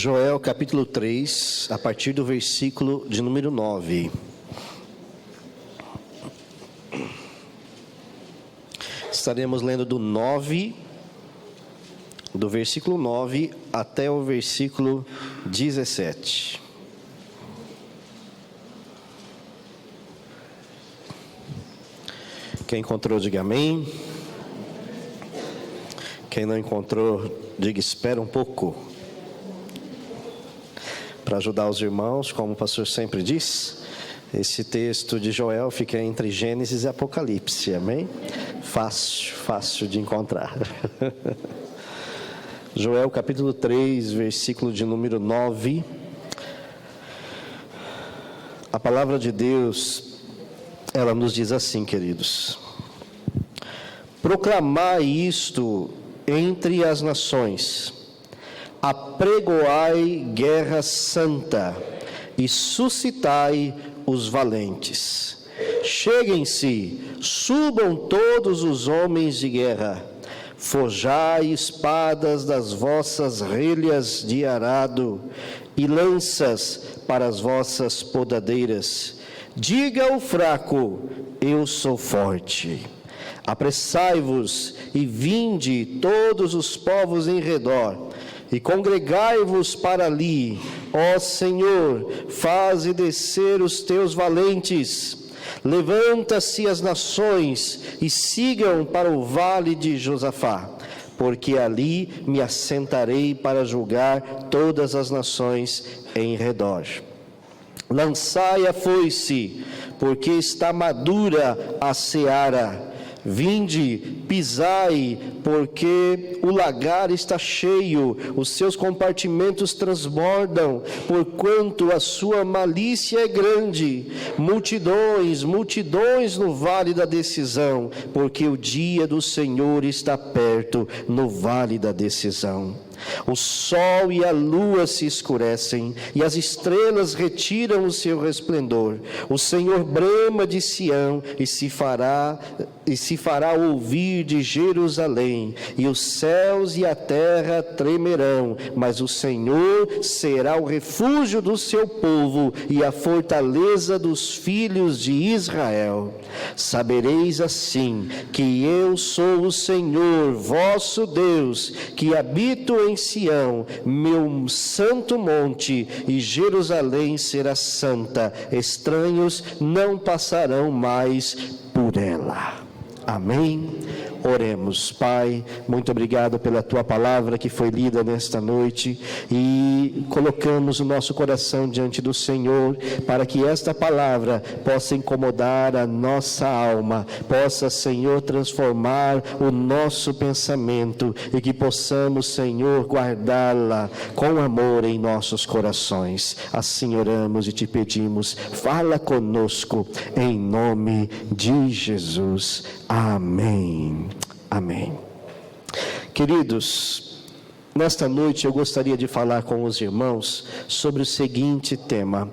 Joel capítulo 3, a partir do versículo de número 9. Estaremos lendo do versículo 9 até o versículo 17. Quem encontrou, diga amém. Quem não encontrou, diga espera um pouco. Para ajudar os irmãos, como o pastor sempre diz, esse texto de Joel fica entre Gênesis e Apocalipse, amém? Fácil de encontrar. Joel capítulo 3, versículo de número 9. A palavra de Deus, ela nos diz assim, queridos: proclamai isto entre as nações, apregoai guerra santa e suscitai os valentes. Cheguem-se, subam todos os homens de guerra, forjai espadas das vossas relhas de arado e lanças para as vossas podadeiras. Diga ao fraco: eu sou forte. Apressai-vos e vinde todos os povos em redor, e congregai-vos para ali. Ó Senhor, faze descer os teus valentes. Levanta-se as nações e sigam para o vale de Josafá, porque ali me assentarei para julgar todas as nações em redor. Lançai a foice, porque está madura a seara. Vinde, pisai, porque o lagar está cheio, os seus compartimentos transbordam, porquanto a sua malícia é grande. Multidões no vale da decisão, porque o dia do Senhor está perto no vale da decisão. O sol e a lua se escurecem, e as estrelas retiram o seu resplendor. O Senhor brama de Sião, e se fará ouvir de Jerusalém, e os céus e a terra tremerão, mas o Senhor será o refúgio do seu povo e a fortaleza dos filhos de Israel. Sabereis assim que eu sou o Senhor, vosso Deus, que habito em Sião, meu santo monte, e Jerusalém será santa. Estranhos não passarão mais por ela. Amém? Oremos. Pai, muito obrigado pela Tua palavra que foi lida nesta noite, e colocamos o nosso coração diante do Senhor, para que esta palavra possa incomodar a nossa alma, possa, Senhor, transformar o nosso pensamento, e que possamos, Senhor, guardá-la com amor em nossos corações. Assim oramos e te pedimos, fala conosco, em nome de Jesus. Amém. Amém. Queridos, nesta noite eu gostaria de falar com os irmãos sobre o seguinte tema: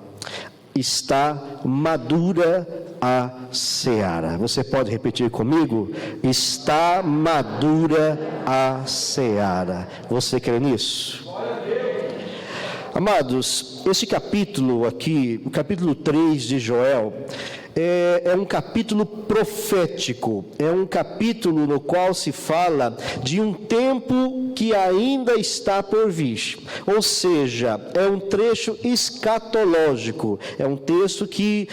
está madura a seara. Você pode repetir comigo? Está madura a seara. Você crê nisso? Amados, esse capítulo aqui, o capítulo 3 de Joel, é um capítulo profético, é um capítulo no qual se fala de um tempo que ainda está por vir, ou seja, é um trecho escatológico, é um texto que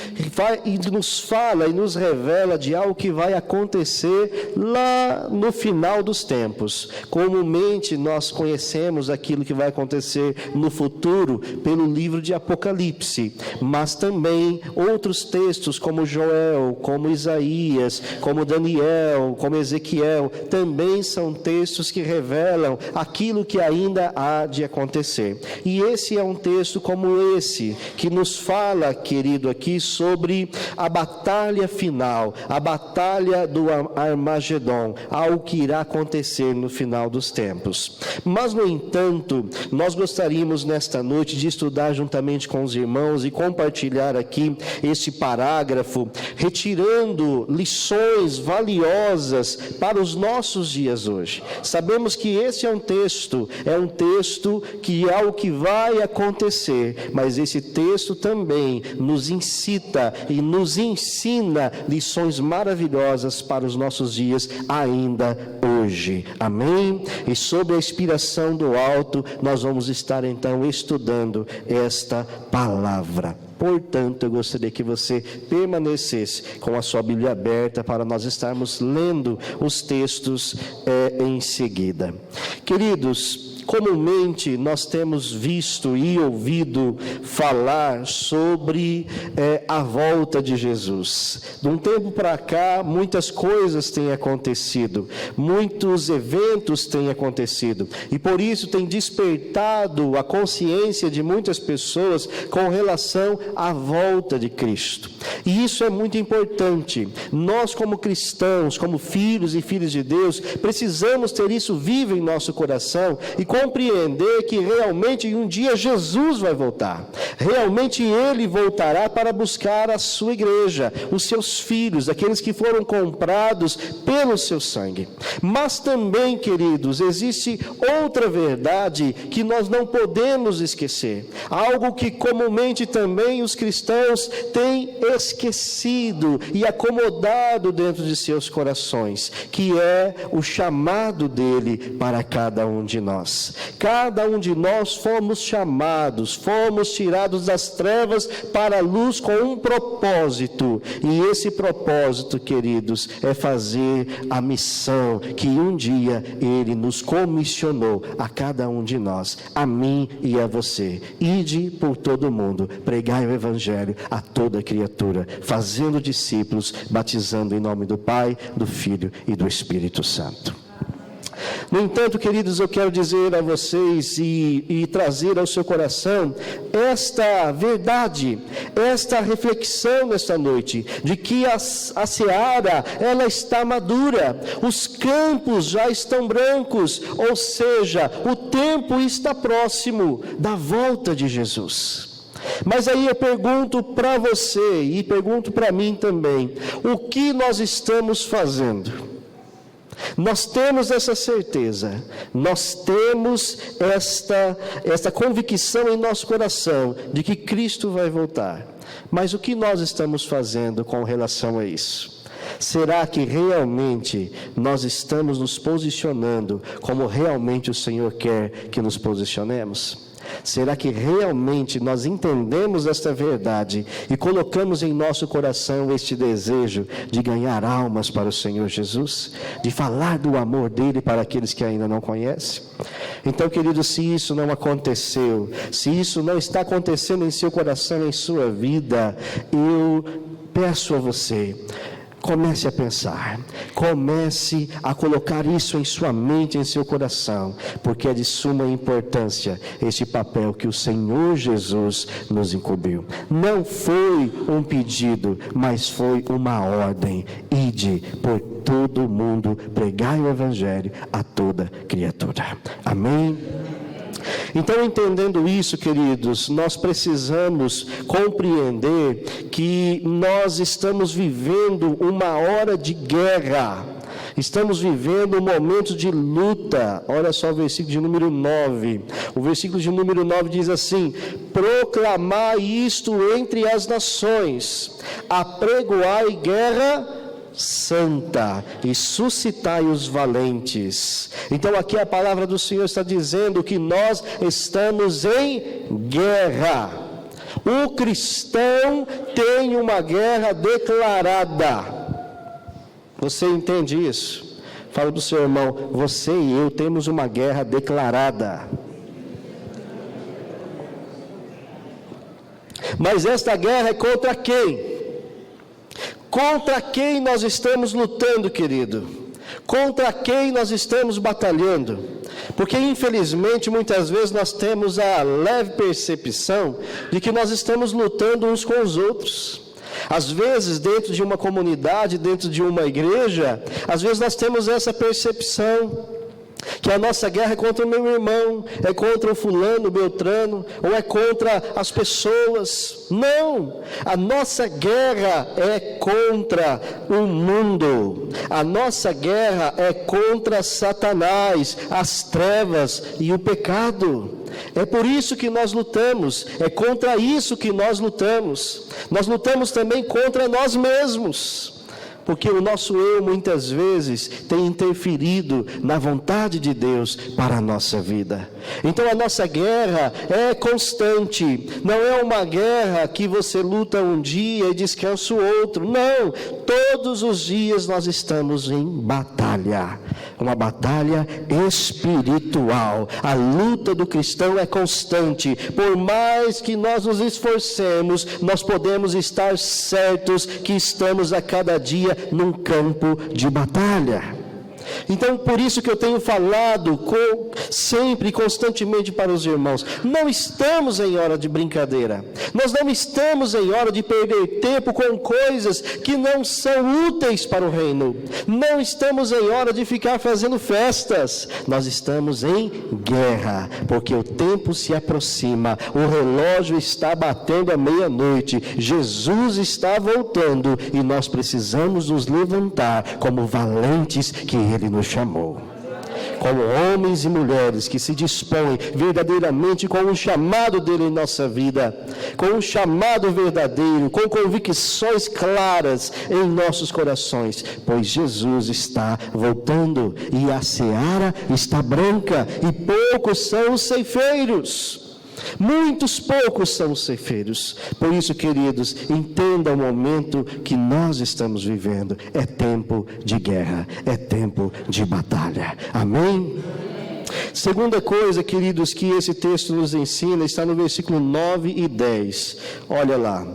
nos fala e nos revela de algo que vai acontecer lá no final dos tempos. Comumente nós conhecemos aquilo que vai acontecer no futuro pelo livro de Apocalipse, mas também outros textos como Joel, como Isaías, como Daniel, como Ezequiel, também são textos que revelam aquilo que ainda há de acontecer. E esse é um texto como esse, que nos fala, querido, aqui sobre a batalha final, a batalha do Armagedon, algo que irá acontecer no final dos tempos. Mas, no entanto, nós gostaríamos nesta noite de estudar juntamente com os irmãos e compartilhar aqui este parágrafo parágrafo, retirando lições valiosas para os nossos dias hoje. Sabemos que esse é um texto que é o que vai acontecer, mas esse texto também nos incita e nos ensina lições maravilhosas para os nossos dias ainda hoje. Amém? E sob a inspiração do alto, nós vamos estar então estudando esta palavra. Portanto, eu gostaria que você permanecesse com a sua Bíblia aberta para nós estarmos lendo os textos em seguida. Queridos, comumente nós temos visto e ouvido falar sobre a volta de Jesus. De um tempo para cá, muitas coisas têm acontecido, muitos eventos têm acontecido, e por isso tem despertado a consciência de muitas pessoas com relação à volta de Cristo. E isso é muito importante. Nós, como cristãos, como filhos e filhas de Deus, precisamos ter isso vivo em nosso coração e compreender que realmente um dia Jesus vai voltar. Realmente Ele voltará para buscar a sua igreja, os seus filhos, aqueles que foram comprados pelo seu sangue. Mas também, queridos, existe outra verdade que nós não podemos esquecer. Algo que comumente também os cristãos têm esquecido e acomodado dentro de seus corações, que é o chamado dele para cada um de nós. Cada um de nós fomos chamados, fomos tirados das trevas para a luz com um propósito, e esse propósito, queridos, é fazer a missão que um dia Ele nos comissionou a cada um de nós, a mim e a você. Ide por todo o mundo, pregai o Evangelho a toda criatura, fazendo discípulos, batizando em nome do Pai, do Filho e do Espírito Santo. No entanto, queridos, eu quero dizer a vocês e trazer ao seu coração esta verdade, esta reflexão nesta noite, de que a seara, ela está madura, os campos já estão brancos, ou seja, o tempo está próximo da volta de Jesus. Mas aí eu pergunto para você e pergunto para mim também, o que nós estamos fazendo? Nós temos essa certeza, nós temos esta convicção em nosso coração de que Cristo vai voltar. Mas o que nós estamos fazendo com relação a isso? Será que realmente nós estamos nos posicionando como realmente o Senhor quer que nos posicionemos? Será que realmente nós entendemos esta verdade e colocamos em nosso coração este desejo de ganhar almas para o Senhor Jesus? De falar do amor dele para aqueles que ainda não conhecem? Então, querido, se isso não aconteceu, se isso não está acontecendo em seu coração, em sua vida, eu peço a você, comece a pensar, comece a colocar isso em sua mente, em seu coração, porque é de suma importância este papel que o Senhor Jesus nos incumbiu. Não foi um pedido, mas foi uma ordem: ide por todo o mundo, pregai o Evangelho a toda criatura. Amém? Então, entendendo isso, queridos, nós precisamos compreender que nós estamos vivendo uma hora de guerra, estamos vivendo um momento de luta. Olha só o versículo de número 9, o versículo de número 9 diz assim: proclamai isto entre as nações, apregoai guerra santa e suscitai os valentes. Então aqui a palavra do Senhor está dizendo que nós estamos em guerra. O cristão tem uma guerra declarada. Você entende isso? Fala para o seu irmão: você e eu temos uma guerra declarada. Mas esta guerra é contra quem? Contra quem nós estamos lutando, querido? Contra quem nós estamos batalhando? Porque infelizmente muitas vezes nós temos a leve percepção de que nós estamos lutando uns com os outros. Às vezes dentro de uma comunidade, dentro de uma igreja, às vezes nós temos essa percepção. Que a nossa guerra é contra o meu irmão, é contra o fulano, o beltrano, ou é contra as pessoas. Não, a nossa guerra é contra o mundo, a nossa guerra é contra Satanás, as trevas e o pecado. É por isso que nós lutamos, é contra isso que nós lutamos. Nós lutamos também contra nós mesmos, porque o nosso eu muitas vezes tem interferido na vontade de Deus para a nossa vida. Então a nossa guerra é constante, não é uma guerra que você luta um dia e descansa o outro, não, todos os dias nós estamos em batalha, uma batalha espiritual. A luta do cristão é constante, por mais que nós nos esforcemos, nós podemos estar certos que estamos a cada dia num campo de batalha. Então, por isso que eu tenho falado sempre e constantemente para os irmãos, não estamos em hora de brincadeira, nós não estamos em hora de perder tempo com coisas que não são úteis para o reino, não estamos em hora de ficar fazendo festas, nós estamos em guerra, porque o tempo se aproxima, o relógio está batendo a meia-noite, Jesus está voltando e nós precisamos nos levantar como valentes que Ele nos chamou, como homens e mulheres que se dispõem verdadeiramente com um chamado dele em nossa vida, com um chamado verdadeiro, com convicções claras em nossos corações, pois Jesus está voltando e a seara está branca e poucos são os ceifeiros. Muitos poucos são os ceifeiros. Por isso, queridos, entenda o momento que nós estamos vivendo. É tempo de guerra, é tempo de batalha. Amém? Segunda coisa, queridos, que esse texto nos ensina, está no versículo 9 e 10. Olha lá.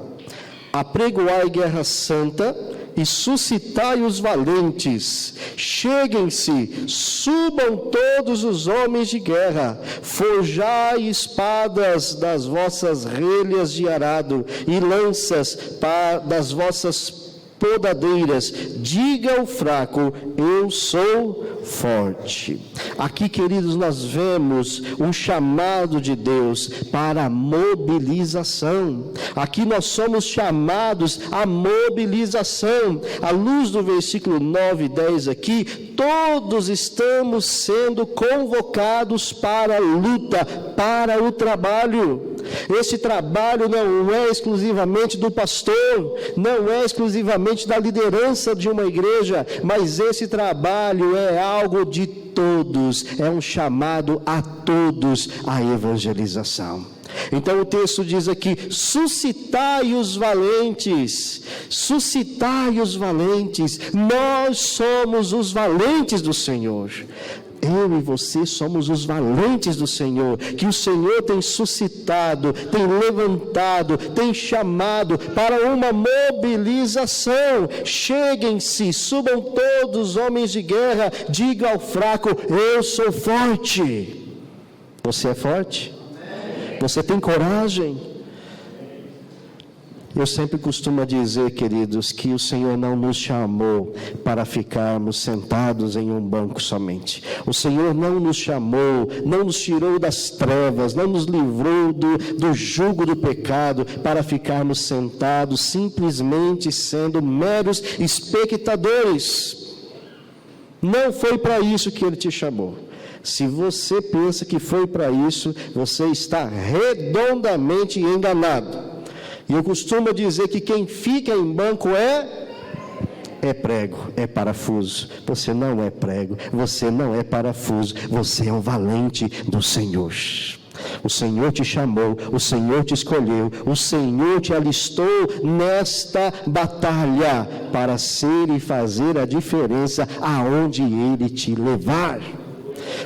Apregoai guerra santa e suscitai os valentes, cheguem-se, subam todos os homens de guerra, forjai espadas das vossas relhas de arado e lanças das vossas podadeiras, diga ao fraco, eu sou forte. Aqui, queridos, nós vemos um chamado de Deus para a mobilização. Aqui nós somos chamados à mobilização. À luz do versículo 9 e 10 aqui, todos estamos sendo convocados para a luta, para o trabalho. Esse trabalho não é exclusivamente do pastor, não é exclusivamente da liderança de uma igreja, mas esse trabalho é algo de todos, é um chamado a todos à evangelização. Então o texto diz aqui, suscitai os valentes, nós somos os valentes do Senhor. Eu e você somos os valentes do Senhor, que o Senhor tem suscitado, tem levantado, tem chamado para uma mobilização. Cheguem-se, subam todos os homens de guerra, diga ao fraco, eu sou forte. Você é forte? Você tem coragem? Eu sempre costumo dizer, queridos, que o Senhor não nos chamou para ficarmos sentados em um banco somente. O Senhor não nos chamou, não nos tirou das trevas, não nos livrou do jugo do pecado para ficarmos sentados simplesmente sendo meros espectadores. Não foi para isso que Ele te chamou. Se você pensa que foi para isso, você está redondamente enganado. E eu costumo dizer que quem fica em banco é prego, é parafuso. Você não é prego, você não é parafuso, você é um valente do Senhor. O Senhor te chamou, o Senhor te escolheu, o Senhor te alistou nesta batalha para ser e fazer a diferença aonde Ele te levar.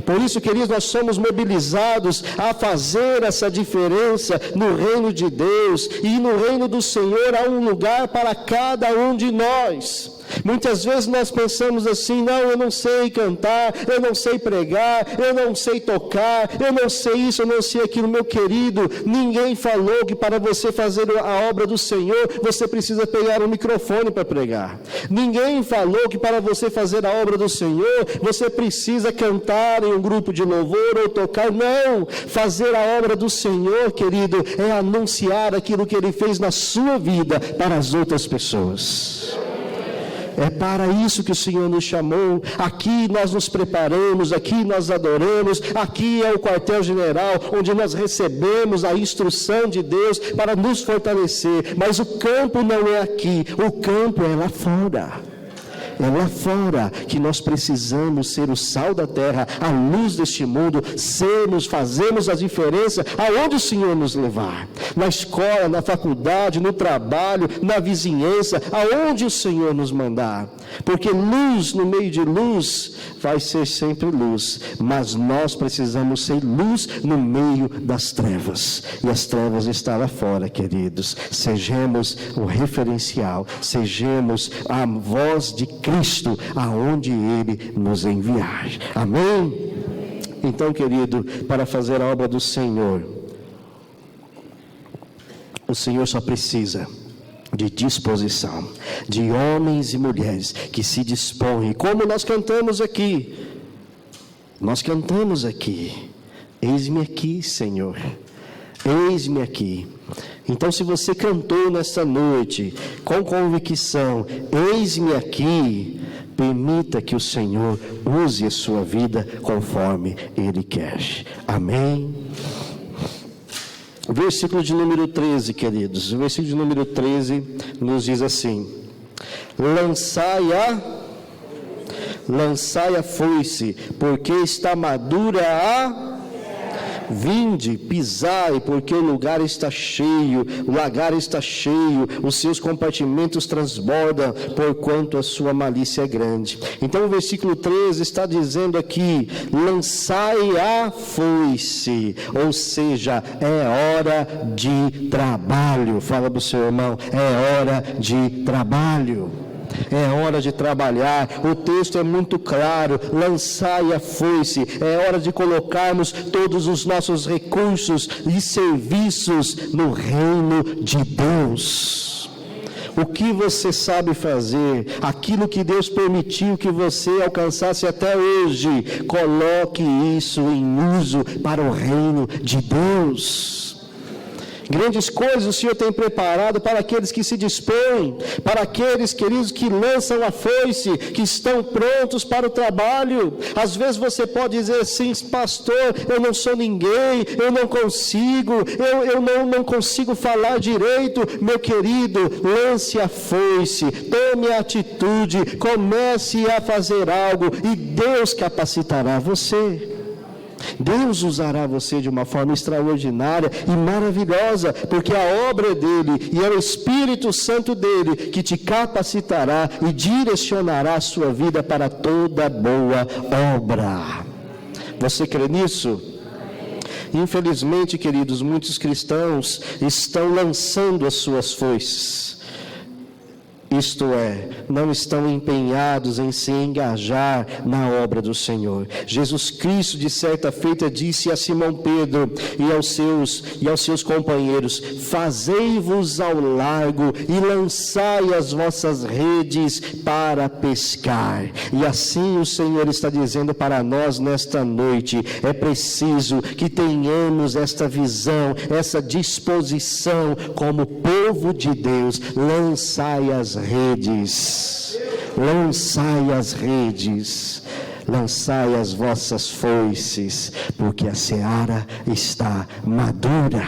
Por isso, queridos, nós somos mobilizados a fazer essa diferença no reino de Deus, e no reino do Senhor há um lugar para cada um de nós. Muitas vezes nós pensamos assim: não, eu não sei cantar, eu não sei pregar, eu não sei tocar, eu não sei isso, eu não sei aquilo. Meu querido, ninguém falou que para você fazer a obra do Senhor, você precisa pegar um microfone para pregar. Ninguém falou que para você fazer a obra do Senhor, você precisa cantar em um grupo de louvor ou tocar. Não, fazer a obra do Senhor, querido, é anunciar aquilo que Ele fez na sua vida para as outras pessoas. É para isso que o Senhor nos chamou. Aqui nós nos preparamos, aqui nós adoramos, aqui é o quartel-general, onde nós recebemos a instrução de Deus para nos fortalecer. Mas o campo não é aqui, o campo é lá fora. É lá fora que nós precisamos ser o sal da terra, a luz deste mundo, fazemos a diferença aonde o Senhor nos levar. Na escola, na faculdade, no trabalho, na vizinhança, aonde o Senhor nos mandar. Porque luz no meio de luz vai ser sempre luz, mas nós precisamos ser luz no meio das trevas. E as trevas estão lá fora, queridos. Sejamos o referencial, sejamos a voz de Cristo aonde Ele nos enviar. Amém? Então, querido, para fazer a obra do Senhor, o Senhor só precisa de disposição, de homens e mulheres que se dispõem, como nós cantamos aqui. Eis-me aqui, Senhor, eis-me aqui. Então, se você cantou nesta noite com convicção, eis-me aqui, permita que o Senhor use a sua vida conforme Ele quer. Amém? Versículo de número 13, queridos. O versículo de número 13 nos diz assim: lançai a foice, porque está madura a... Vinde, pisai, porque o lugar está cheio, o lagar está cheio, os seus compartimentos transbordam, porquanto a sua malícia é grande. Então o versículo 13 está dizendo aqui: lançai a foice, ou seja, é hora de trabalho. Fala para o seu irmão: é hora de trabalho. É hora de trabalhar. O texto é muito claro: lançai a foice. É hora de colocarmos todos os nossos recursos e serviços no reino de Deus. O que você sabe fazer, aquilo que Deus permitiu que você alcançasse até hoje, coloque isso em uso para o reino de Deus. Grandes coisas o Senhor tem preparado para aqueles que se dispõem, para aqueles, queridos, que lançam a foice, que estão prontos para o trabalho. Às vezes você pode dizer assim: pastor, eu não sou ninguém, eu não consigo, eu não consigo falar direito. Meu querido, lance a foice, tome a atitude, comece a fazer algo e Deus capacitará você. Deus usará você de uma forma extraordinária e maravilhosa, porque a obra é dele e é o Espírito Santo dele que te capacitará e direcionará a sua vida para toda boa obra. Você crê nisso? Infelizmente, queridos, muitos cristãos estão lançando as suas foices. Isto é, não estão empenhados em se engajar na obra do Senhor. Jesus Cristo, de certa feita, disse a Simão Pedro e aos seus companheiros: fazei-vos ao largo e lançai as vossas redes para pescar. E assim o Senhor está dizendo para nós nesta noite: é preciso que tenhamos esta visão, essa disposição como povo de Deus. Lançai as redes, lançai as redes, lançai as vossas foices, porque a seara está madura.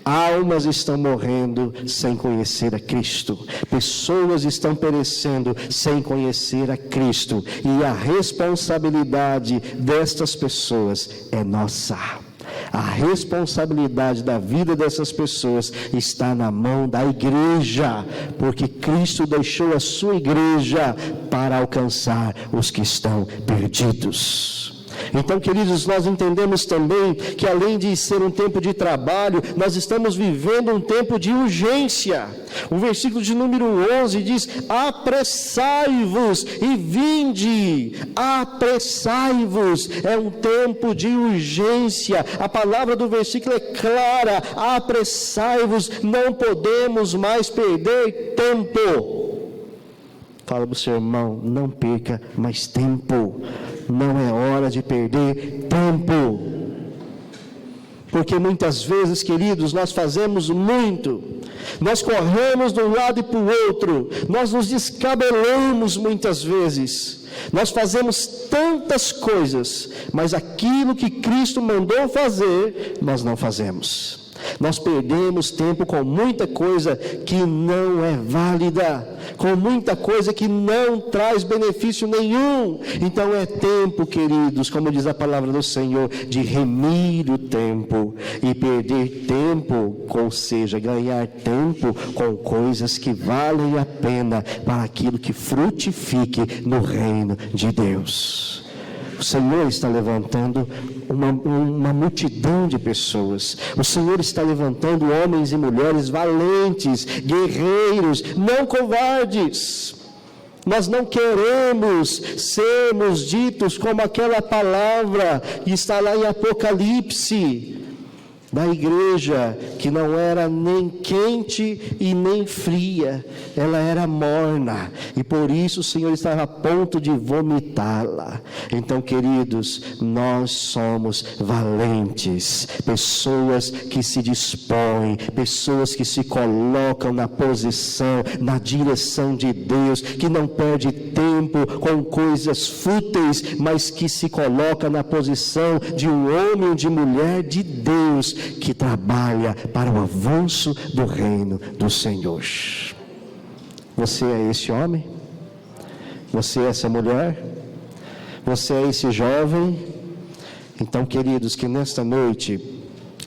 Almas estão morrendo sem conhecer a Cristo, pessoas estão perecendo sem conhecer a Cristo, e a responsabilidade destas pessoas é nossa. A responsabilidade da vida dessas pessoas está na mão da igreja, porque Cristo deixou a sua igreja para alcançar os que estão perdidos. Então, queridos, nós entendemos também que além de ser um tempo de trabalho, nós estamos vivendo um tempo de urgência. O versículo de número 11 diz: apressai-vos e vinde. Apressai-vos, é um tempo de urgência. A palavra do versículo é clara: apressai-vos, não podemos mais perder tempo. Fala para o seu irmão: não perca mais tempo, não é hora de perder tempo. Porque muitas vezes, queridos, nós fazemos muito, nós corremos de um lado e para o outro, nós nos descabelamos muitas vezes, nós fazemos tantas coisas, mas aquilo que Cristo mandou fazer, nós não fazemos. Nós perdemos tempo com muita coisa que não é válida, com muita coisa que não traz benefício nenhum. Então é tempo, queridos, como diz a palavra do Senhor, de remir o tempo e perder tempo, ou seja, ganhar tempo com coisas que valem a pena para aquilo que frutifique no reino de Deus. O Senhor está levantando uma multidão de pessoas. O Senhor está levantando homens e mulheres valentes, guerreiros, não covardes. Nós não queremos sermos ditos como aquela palavra que está lá em Apocalipse, da igreja, que não era nem quente e nem fria, ela era morna, e por isso o Senhor estava a ponto de vomitá-la. Então, queridos, nós somos valentes, pessoas que se dispõem, pessoas que se colocam na posição, na direção de Deus, que não perde tempo com coisas fúteis, mas que se coloca na posição de um homem ou de mulher de Deus, que trabalha para o avanço do reino do Senhor. Você é esse homem? Você é essa mulher? Você é esse jovem? Então, queridos, que nesta noite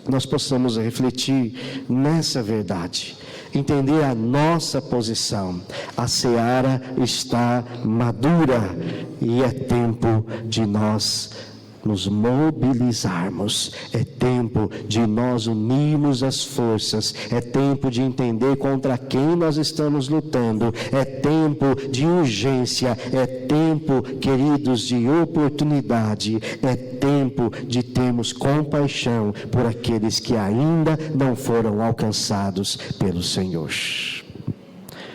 nós possamos refletir nessa verdade, entender a nossa posição. A seara está madura e é tempo de nós nos mobilizarmos, é tempo de nós unirmos as forças, é tempo de entender contra quem nós estamos lutando, é tempo de urgência, é tempo, queridos, de oportunidade, é tempo de termos compaixão por aqueles que ainda não foram alcançados pelo Senhor.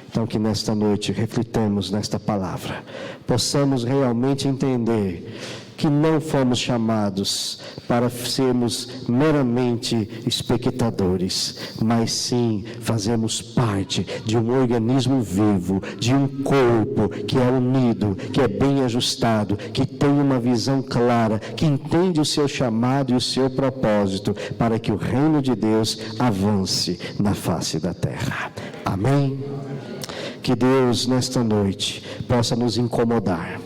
Então, que nesta noite reflitamos nesta palavra, possamos realmente entender que não fomos chamados para sermos meramente espectadores, mas sim fazemos parte de um organismo vivo, de um corpo que é unido, que é bem ajustado, que tem uma visão clara, que entende o seu chamado e o seu propósito, para que o reino de Deus avance na face da terra. Amém? Que Deus, nesta noite, possa nos incomodar.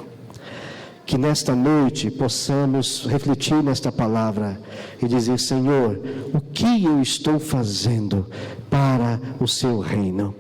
Que nesta noite possamos refletir nesta palavra e dizer: Senhor, o que eu estou fazendo para o seu reino?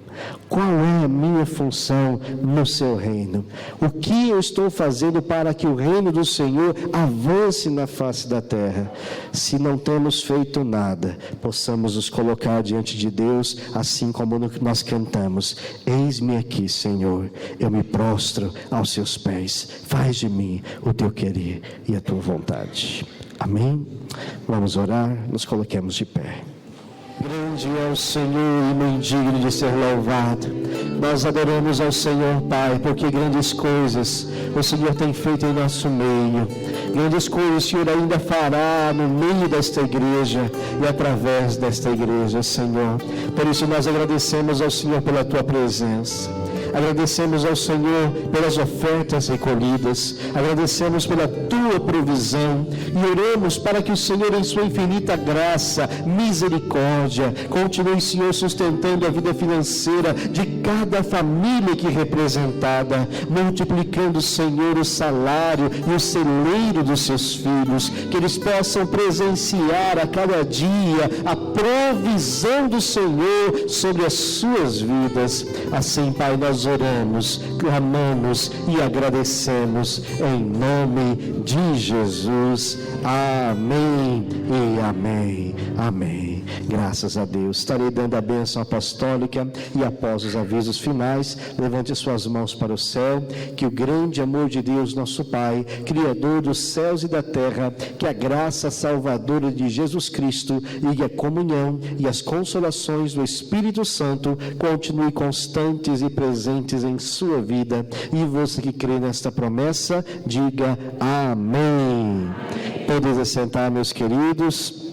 Qual é a minha função no seu reino? O que eu estou fazendo para que o reino do Senhor avance na face da terra? Se não temos feito nada, possamos nos colocar diante de Deus, assim como nós cantamos: eis-me aqui, Senhor, eu me prostro aos seus pés, faz de mim o teu querer e a tua vontade. Amém? Vamos orar, nos coloquemos de pé. Grande é o Senhor e muito digno de ser louvado. Nós adoramos ao Senhor, Pai, porque grandes coisas o Senhor tem feito em nosso meio. Grandes coisas o Senhor ainda fará no meio desta igreja e através desta igreja, Senhor. Por isso nós agradecemos ao Senhor pela Tua presença. Agradecemos ao Senhor pelas ofertas recolhidas, agradecemos pela Tua provisão e oramos para que o Senhor, em Sua infinita graça, misericórdia, continue, Senhor, sustentando a vida financeira de cada família aqui representada, multiplicando, Senhor, o salário e o celeiro dos seus filhos, que eles possam presenciar a cada dia a provisão do Senhor sobre as suas vidas. Assim, Pai, nós nós oramos, clamamos e agradecemos em nome de Jesus. Amém e amém. Amém. Graças a Deus. Estarei dando a bênção apostólica e após os avisos finais, levante suas mãos para o céu, que o grande amor de Deus, nosso Pai, Criador dos céus e da terra, que a graça salvadora de Jesus Cristo e a comunhão e as consolações do Espírito Santo continue constantes e presentes em sua vida. E você que crê nesta promessa, diga amém. Podem assentar, meus queridos.